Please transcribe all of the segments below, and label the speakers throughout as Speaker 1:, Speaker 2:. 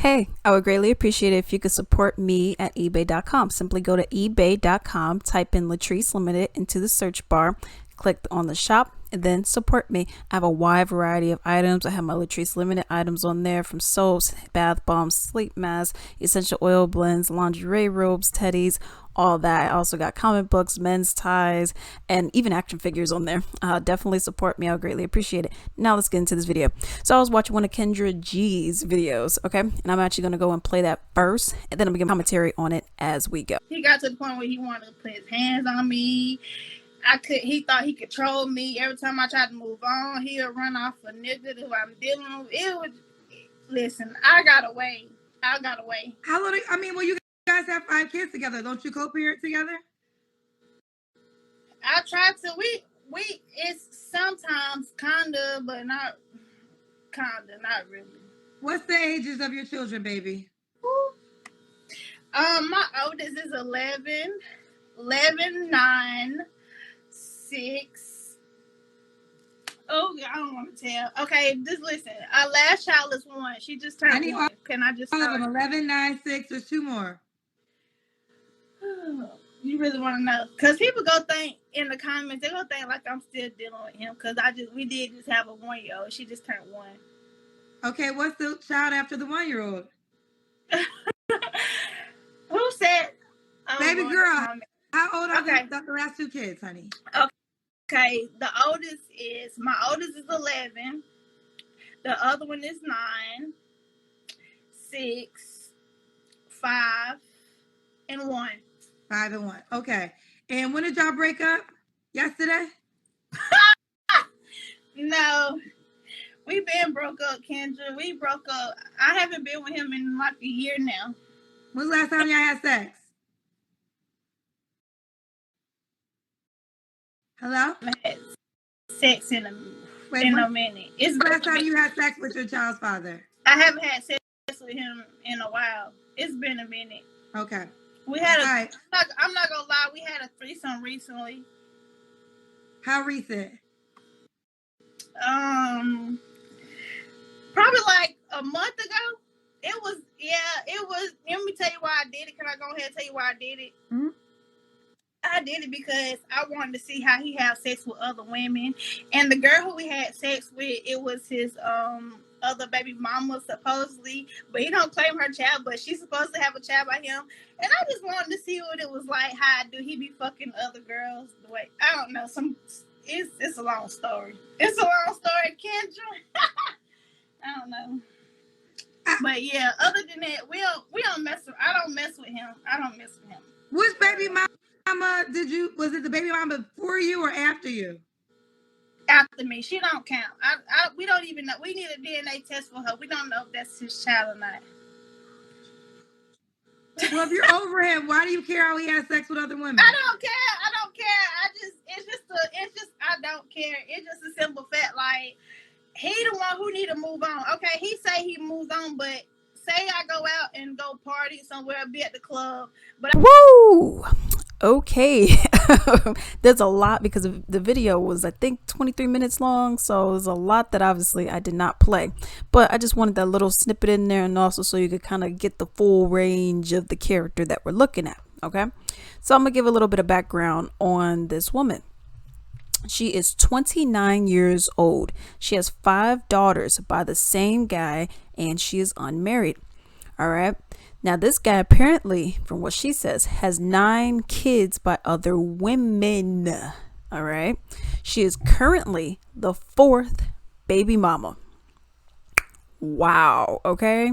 Speaker 1: Hey, I would greatly appreciate it if you could support me at ebay.com. Simply go to ebay.com, type in Latrice Limited into the search bar, click on the shop, and then support me. I have a wide variety of items. I have my Latrice Limited items on there, from soaps, bath bombs, sleep masks, essential oil blends, lingerie robes, teddies, all that. I also got comic books, men's ties, and even action figures on there. Definitely support me. I would greatly appreciate it. Now let's get into this video. So I was watching one of Kendra G's videos, okay? And I'm actually going to go and play that first, and then I'm going to give commentary on it as we go.
Speaker 2: He got to the point where he wanted to put his hands on me. He thought he controlled me. Every time I tried to move on, he'll run off a nigga who I'm dealing with. Listen, I got away.
Speaker 3: How long? Well, you guys have 5 kids together. Don't you co-parent together?
Speaker 2: I tried to. It's sometimes kinda, but not really.
Speaker 3: What's the ages of your children, baby?
Speaker 2: My oldest is 11, 9, 6. Oh, I don't want to tell. Okay, just listen. Our last child is 1. She just turned 1. Can I just
Speaker 3: all of them? 11, 9, 6. There's 2 more.
Speaker 2: You really want to know? Because people go think in the comments, they go think like I'm still dealing with him. Because we did just have a 1-year-old. She just turned 1.
Speaker 3: Okay, what's the child after the 1-year-old?
Speaker 2: Who said?
Speaker 3: Baby girl, how old are the last 2 kids, honey?
Speaker 2: Okay, my oldest is 11. The other one is 9, 6, 5, and 1.
Speaker 3: 5 and 1. Okay. And when did y'all break up? Yesterday?
Speaker 2: No. We've been broke up, Kendra. We broke up. I haven't been with him in like a year now.
Speaker 3: When's the last time y'all had sex? Hello?
Speaker 2: I had sex in a minute.
Speaker 3: It's the last time you had sex with your child's father?
Speaker 2: I haven't had sex with him in a while. It's been a minute.
Speaker 3: Okay.
Speaker 2: We had I'm not gonna lie, we had a threesome recently.
Speaker 3: How recent?
Speaker 2: Probably like a month ago. It was. Let me tell you why I did it. Can I go ahead and tell you why I did it?
Speaker 3: Mm-hmm.
Speaker 2: I did it because I wanted to see how he had sex with other women. And the girl who we had sex with, it was his other baby mama, supposedly. But he don't claim her child, but she's supposed to have a child by him. And I just wanted to see what it was like. How do he be fucking other girls? The way, I don't know. It's a long story. It's a long story, Kendra. I don't know. But yeah, other than that, we don't mess with. I don't mess with him.
Speaker 3: Which baby mama was it the baby mama before you or after you?
Speaker 2: After me. She don't count. We don't even know. We need a DNA test for her. We don't know if that's his child or not.
Speaker 3: Well, if you're over him, why do you care how he has sex with other women?
Speaker 2: I don't care. I don't care. It's just a simple fact. Like, he the one who need to move on. Okay, he say he moves on, but say I go out and go party somewhere, be at the club. But
Speaker 1: woo! Okay. There's a lot because the video was, I think, 23 minutes long. So there's a lot that obviously I did not play. But I just wanted that little snippet in there, and also so you could kind of get the full range of the character that we're looking at. Okay. So I'm going to give a little bit of background on this woman. She is 29 years old. She has 5 daughters by the same guy, and she is unmarried. All right. Now, this guy apparently, from what she says, has 9 kids by other women. All right. She is currently the 4th baby mama. Wow. Okay.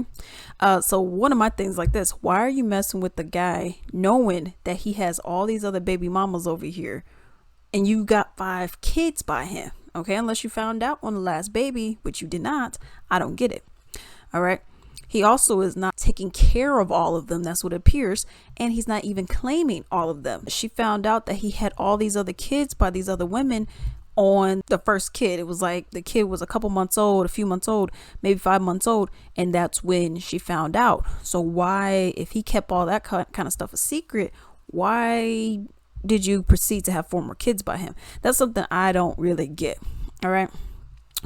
Speaker 1: So one of my things like this, why are you messing with the guy knowing that he has all these other baby mamas over here? And you got 5 kids by him, okay? Unless you found out on the last baby, which you did not. I don't get it. All right. He also is not taking care of all of them. That's what it appears. And he's not even claiming all of them. She found out that he had all these other kids by these other women on the first kid. It was like the kid was a couple months old, a few months old, maybe 5 months old. And that's when she found out. So why, if he kept all that kind of stuff a secret, why did you proceed to have 4 more kids by him? That's something I don't really get. All right.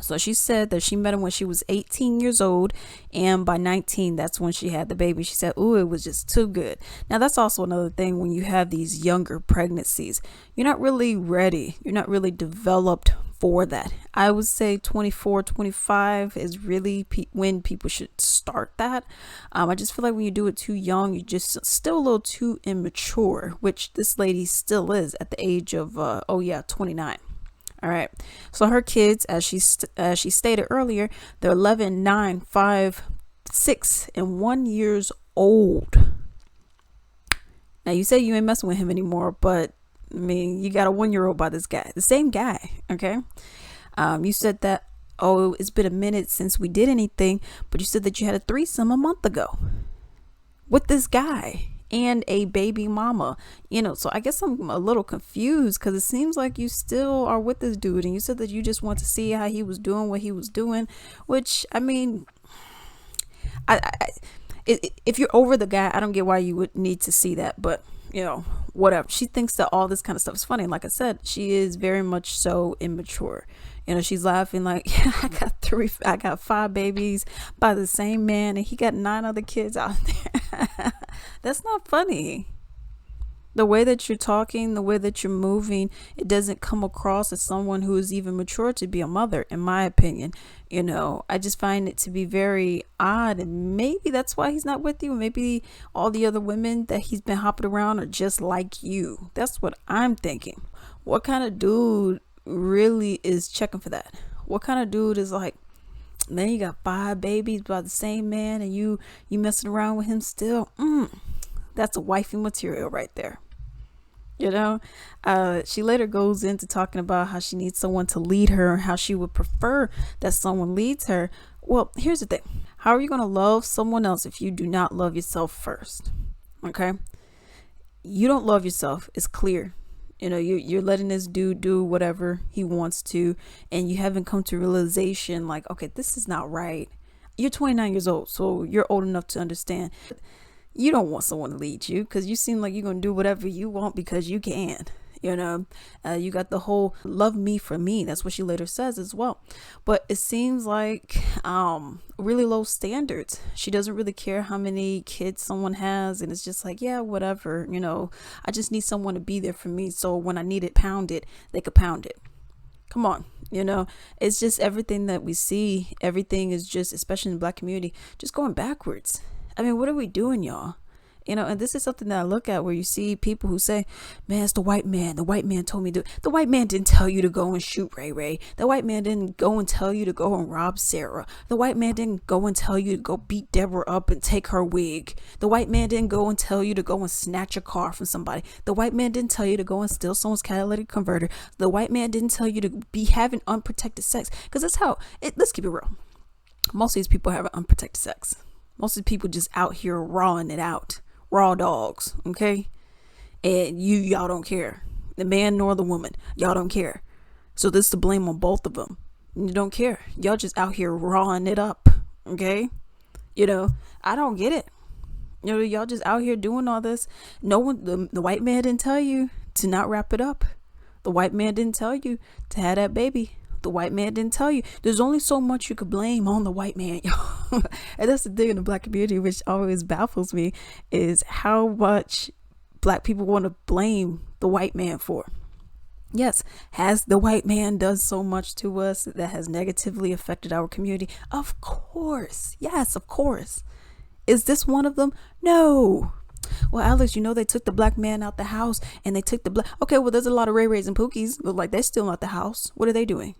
Speaker 1: So she said that she met him when she was 18 years old, and by 19, that's when she had the baby. She said, "Ooh, it was just too good." Now, that's also another thing when you have these younger pregnancies. You're not really ready. You're not really developed for that. I would say 24, 25 is really when people should start that. I just feel like when you do it too young, you're just still a little too immature, which this lady still is at the age of, 29. All right. So her kids, as she stated earlier, they're 11, 9, 5, 6, and 1 years old. Now you say you ain't messing with him anymore, but I mean, you got a 1 year old by this guy, the same guy. Okay. You said that, oh, it's been a minute since we did anything, but you said that you had a threesome a month ago with this guy and a baby mama, so I guess I'm a little confused because it seems like you still are with this dude, and you said that you just want to see how he was doing what he was doing, which, I mean, if you're over the guy, I don't get why you would need to see that, but whatever. She thinks that all this kind of stuff is funny. Like I said, she is very much so immature. She's laughing like, yeah, I got 5 babies by the same man, and he got 9 other kids out there. That's not funny. The way that you're talking, the way that you're moving, it doesn't come across as someone who is even mature to be a mother, in my opinion. I just find it to be very odd, and maybe that's why he's not with you. Maybe all the other women that he's been hopping around are just like you. That's what I'm thinking. What kind of dude really is checking for that? What kind of dude is like, man, you got 5 babies by the same man, and you messing around with him still? That's a wifey material right there. She later goes into talking about how she needs someone to lead her, how she would prefer that someone leads her. Well, here's the thing. How are you going to love someone else if you do not love yourself first? Okay. You don't love yourself. It's clear. You're letting this dude do whatever he wants to, and you haven't come to realization like, okay, this is not right. You're 29 years old, so you're old enough to understand. You don't want someone to lead you because you seem like you're going to do whatever you want because you can. You got the whole love me for me. That's what she later says as well. But it seems like really low standards. She doesn't really care how many kids someone has. And it's just like, yeah, whatever. I just need someone to be there for me. So when I need it pounded, they could pound it. Come on. It's just everything that we see. Everything is just, especially in the Black community, just going backwards. I mean, what are we doing, y'all? And this is something that I look at where you see people who say, man, it's the white man. The white man told me to. The white man didn't tell you to go and shoot Ray Ray. The white man didn't go and tell you to go and rob Sarah. The white man didn't go and tell you to go beat Deborah up and take her wig. The white man didn't go and tell you to go and snatch a car from somebody. The white man didn't tell you to go and steal someone's catalytic converter. The white man didn't tell you to be having unprotected sex. Because that's how, let's keep it real. Most of these people have unprotected sex. Most of the people just out here rawing it out. Raw dogs, okay? And y'all don't care. The man nor the woman. Y'all don't care. So this is the blame on both of them. You don't care. Y'all just out here rawing it up, okay? I don't get it. Y'all just out here doing all this. No one, the white man didn't tell you to not wrap it up. The white man didn't tell you to have that baby. The white man didn't tell you. There's only so much you could blame on the white man. And that's the thing in the Black community, which always baffles me, is how much Black people want to blame the white man for. Yes, has the white man done so much to us that has negatively affected our community? Of course. Yes, of course. Is this one of them? No. Well, Alex, they took the Black man out the house, and they took the Black. Okay, well, there's a lot of Ray Rays and Pookies. Look like they're still out the house. What are they doing?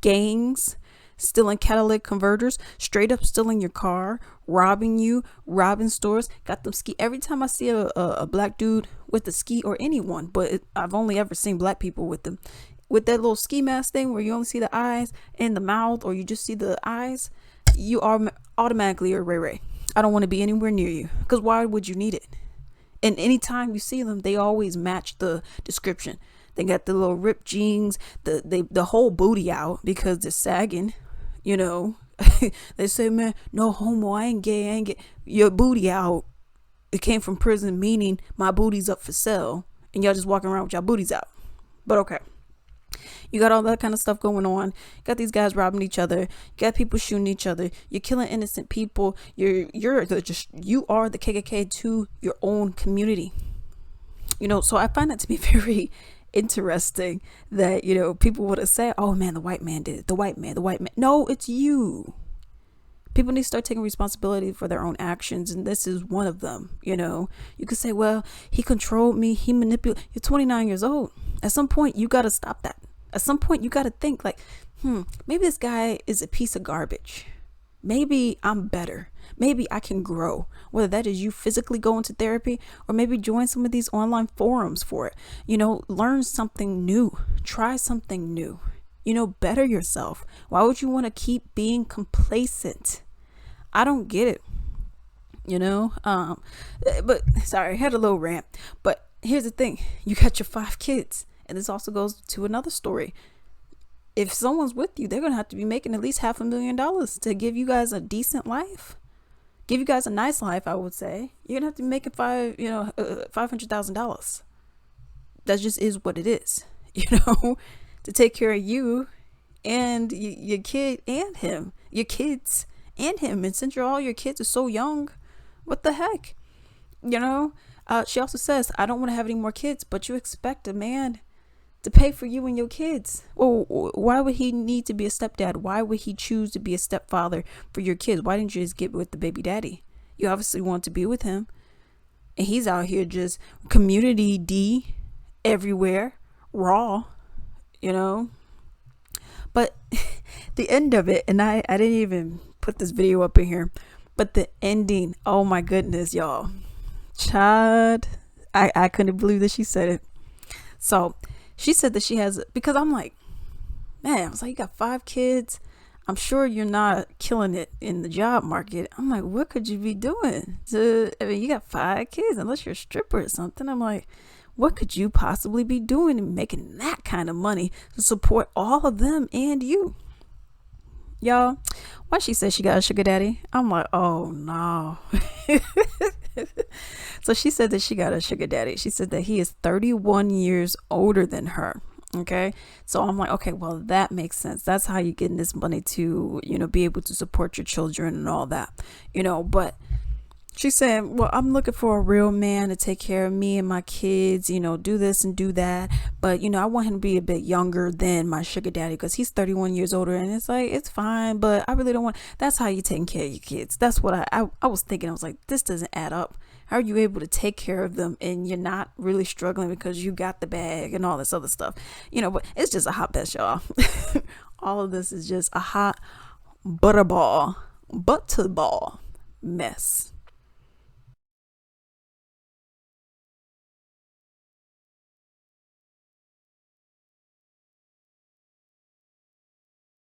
Speaker 1: Gangs, stealing catalytic converters, straight up stealing your car, robbing you, robbing stores. Got them ski. Every time I see a Black dude with a ski, or anyone, but I've only ever seen Black people with them, with that little ski mask thing where you only see the eyes and the mouth, or you just see the eyes, you are automatically a Ray Ray. I don't want to be anywhere near you, because why would you need it? And anytime you see them, they always match the description. They got the little ripped jeans, the whole booty out because they're sagging, They say, man, no homo, I ain't gay. Your booty out. It came from prison, meaning my booty's up for sale. And y'all just walking around with y'all booties out. But okay. You got all that kind of stuff going on. You got these guys robbing each other. You got people shooting each other. You're killing innocent people. You are the KKK to your own community. So I find that to be very interesting that, people would have said, oh man, the white man did it. The white man. No, it's you. People need to start taking responsibility for their own actions, and this is one of them. You could say, well, he controlled me, he manipulated. You're 29 years old. At some point, you got to stop that. At some point, you got to think like, maybe this guy is a piece of garbage. Maybe I'm better. Maybe I can grow. Whether that is you physically going to therapy or maybe join some of these online forums for it. Learn something new. Try something new. Better yourself. Why would you want to keep being complacent? I don't get it. But sorry, I had a little rant. But here's the thing. You got your 5 kids. And this also goes to another story. If someone's with you, they're going to have to be making at least $500,000 to give you guys a decent life. Give you guys a nice life, I would say. You're going to have to be making $500,000. That just is what it is, to take care of you and your kid and him, your kids and him. And since all your kids are so young, what the heck? She also says, I don't want to have any more kids, but you expect a man to pay for you and your kids. Well, why would he need to be a stepdad? Why would he choose to be a stepfather for your kids? Why didn't you just get with the baby daddy? You obviously want to be with him. And he's out here just community D everywhere, raw, But the end of it, and I didn't even put this video up in here, but the ending, oh my goodness, y'all. Child, I couldn't believe that she said it. So she said that she has, because I'm like, man, I was like, you got 5 kids. I'm sure you're not killing it in the job market. I'm like, what could you be doing? You got 5 kids, unless you're a stripper or something. I'm like, what could you possibly be doing and making that kind of money to support all of them and you? Y'all, why she said she got a sugar daddy? I'm like, oh no. So she said that she got a sugar daddy. She said that he is 31 years older than her. Okay. So I'm like, okay, well, that makes sense. That's how you're getting this money to, be able to support your children and all that, but she said, well, I'm looking for a real man to take care of me and my kids, do this and do that. But, I want him to be a bit younger than my sugar daddy because he's 31 years older. And it's like, it's fine, but I really don't want. That's how you taking care of your kids. That's what I was thinking. I was like, this doesn't add up. How are you able to take care of them and you're not really struggling because you got the bag and all this other stuff? But it's just a hot mess, y'all. All of this is just a hot butterball mess.